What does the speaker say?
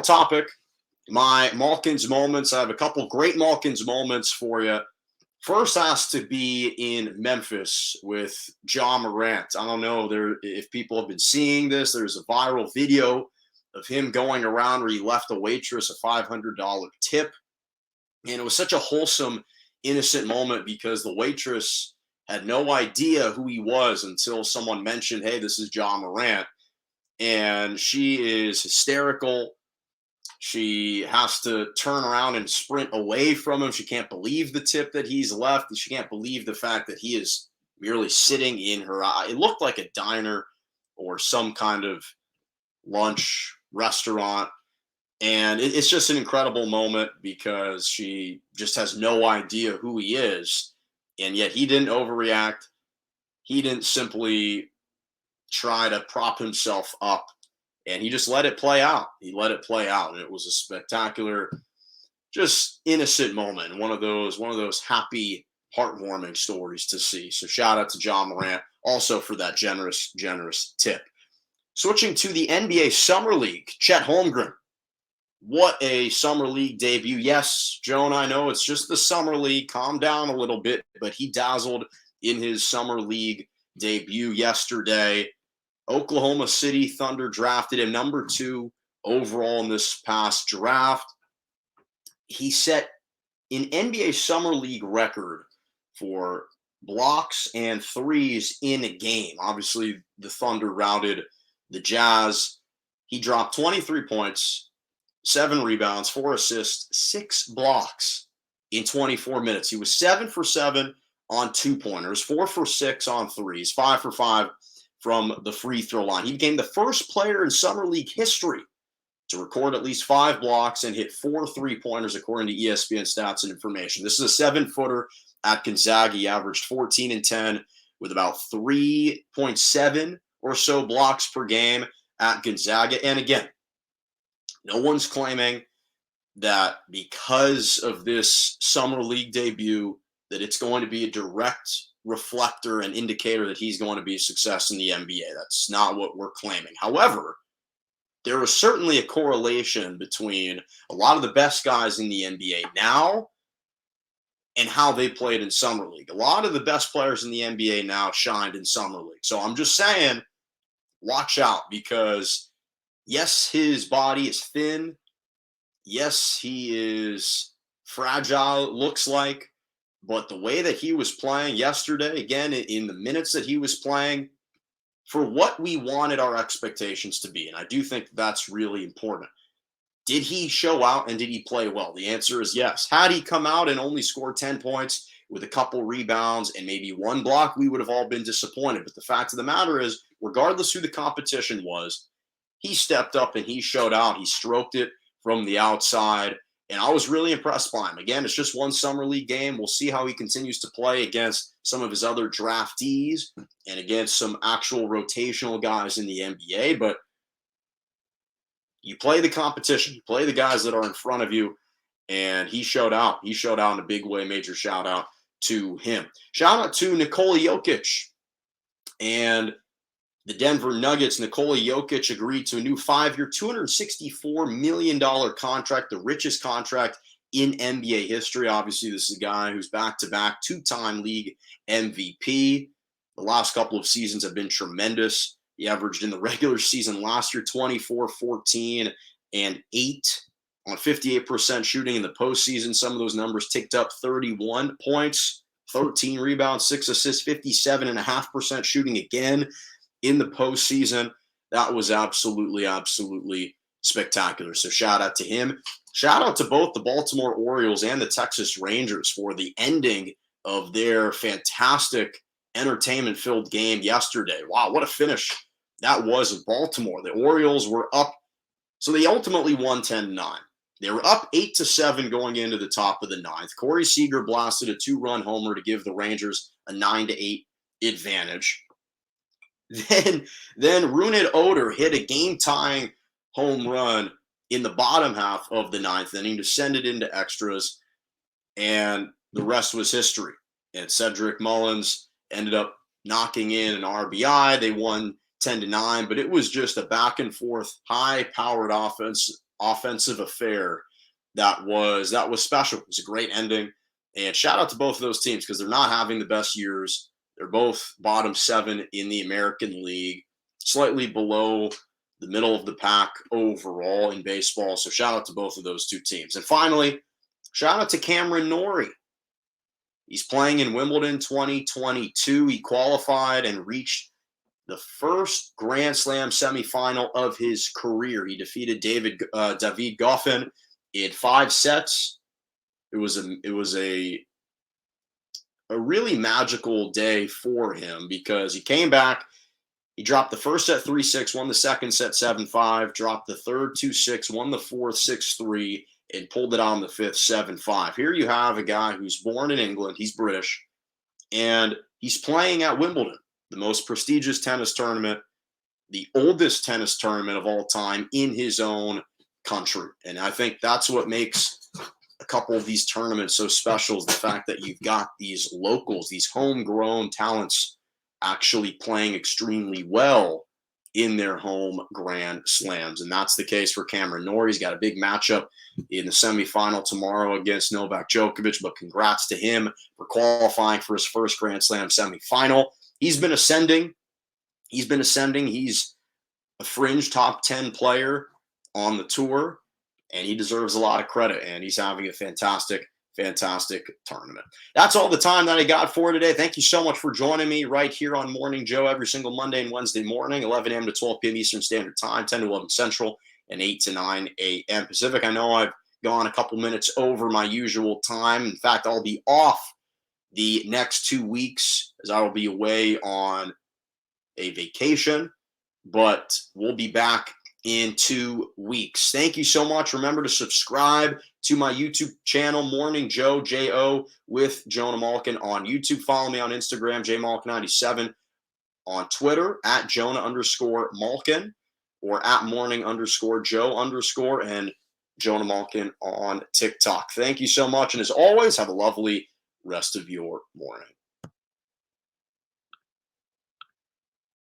topic, my Malkins moments. I have a couple great Malkins moments for you. First has to be in Memphis with Ja Morant. I don't know if people have been seeing this. There's a viral video of him going around where he left a waitress a $500 tip. And it was such a wholesome, innocent moment because the waitress had no idea who he was until someone mentioned, hey, this is Ja Morant. And she is hysterical. She has to turn around and sprint away from him. She can't believe the tip that he's left. She can't believe the fact that he is merely sitting in her eye. It looked like a diner or some kind of lunch restaurant. And it's just an incredible moment because she just has no idea who he is. And yet he didn't overreact. He didn't simply try to prop himself up, and he just let it play out. He let it play out, and it was a spectacular, just innocent moment. One of those happy, heartwarming stories to see. So shout out to Ja Morant also for that generous tip. Switching to the NBA Summer League, Chet Holmgren. What a Summer League debut. Yes, Jonah, I know it's just the Summer League. Calm down a little bit, but he dazzled in his Summer League debut yesterday. Oklahoma City Thunder drafted him number 2 overall in this past draft. He set an NBA Summer League record for blocks and 3's in a game. Obviously, the Thunder routed the Jazz. He dropped 23 points, 7 rebounds, 4 assists, 6 blocks in 24 minutes. He was 7 for 7 on 2-pointers, 4 for 6 on 3's, 5 for 5 from the free throw line. He became the first player in Summer League history to record at least 5 blocks and hit 4 3-pointers, according to ESPN Stats and Information. This is a 7-footer at Gonzaga. He averaged 14 and 10 with about 3.7 or so blocks per game at Gonzaga. And again, no one's claiming that because of this Summer League debut that it's going to be a direct reflector and indicator that he's going to be a success in the NBA. That's not what we're claiming. However, there is certainly a correlation between a lot of the best guys in the NBA now and how they played in Summer League. A lot of the best players in the NBA now shined in Summer League. So I'm just saying, watch out, because yes, his body is thin. Yes, he is fragile, it looks like. But the way that he was playing yesterday, again, in the minutes that he was playing, for what we wanted our expectations to be, and I do think that's really important. Did he show out and did he play well? The answer is yes. Had he come out and only scored 10 points with a couple rebounds and maybe 1 block, we would have all been disappointed. But the fact of the matter is, regardless who the competition was, he stepped up and he showed out. He stroked it from the outside. And I was really impressed by him. Again, it's just one Summer League game. We'll see how he continues to play against some of his other draftees and against some actual rotational guys in the NBA. But you play the competition. You play the guys that are in front of you. And he showed out. He showed out in a big way. Major shout out to him. Shout out to Nikola Jokic and the Denver Nuggets. Nikola Jokic agreed to a new 5-year, $264 million contract, the richest contract in NBA history. Obviously, this is a guy who's back-to-back 2-time league MVP. The last couple of seasons have been tremendous. He averaged in the regular season last year 24, 14, and 8 on 58% shooting in the postseason. Some of those numbers ticked up: 31 points, 13 rebounds, 6 assists, 57.5% shooting again in the postseason. That was absolutely spectacular. So shout out to him. Shout out to both the Baltimore Orioles and the Texas Rangers for the ending of their fantastic entertainment-filled game yesterday. Wow, what a finish that was in Baltimore. The Orioles were up, so they ultimately won 10-9. They were up 8-7 going into the top of the 9th. Corey Seager blasted a 2-run homer to give the Rangers a 9-8 advantage. Then Rougned Odor hit a game-tying home run in the bottom half of the 9th inning to send it into extras, and the rest was history. And Cedric Mullins ended up knocking in an RBI. They won 10-9, but it was just a back-and-forth, high-powered offense offensive affair that was special. It was a great ending. And shout out to both of those teams because they're not having the best years. They're both bottom 7 in the American League, slightly below the middle of the pack overall in baseball. So shout out to both of those two teams. And finally, shout out to Cameron Norrie. He's playing in Wimbledon 2022. He qualified and reached the first Grand Slam semifinal of his career. He defeated David Goffin in 5 sets. It was a really magical day for him because he came back. He dropped the first set 3-6, won the second set 7-5, dropped the third 2-6, won the fourth 6-3, and pulled it on the fifth 7-5. Here you have a guy who's born in England. He's British, and he's playing at Wimbledon, the most prestigious tennis tournament, the oldest tennis tournament of all time in his own country. And I think that's what makes a couple of these tournaments so special, is the fact that you've got these locals, these homegrown talents actually playing extremely well in their home Grand Slams. And that's the case for Cameron Norrie. He's got a big matchup in the semifinal tomorrow against Novak Djokovic, but congrats to him for qualifying for his first Grand Slam semifinal. He's been ascending. He's a fringe top 10 player on the tour, and he deserves a lot of credit, and he's having a fantastic tournament. That's all the time that I got for today. Thank you so much for joining me right here on Morning Joe every single Monday and Wednesday morning, 11 a.m. to 12 p.m. Eastern Standard Time, 10 to 11 Central, and 8 to 9 a.m. Pacific. I know I've gone a couple minutes over my usual time. In fact, I'll be off the next 2 weeks as I will be away on a vacation, but we'll be back in 2 weeks. Thank you so much. Remember to subscribe to my YouTube channel, Morning Joe, J-O, with Jonah Malkin on YouTube. Follow me on Instagram, jmalkin97, on Twitter, at Jonah_Malkin, or at morning_Joe_, and Jonah Malkin on TikTok. Thank you so much. And as always, have a lovely rest of your morning.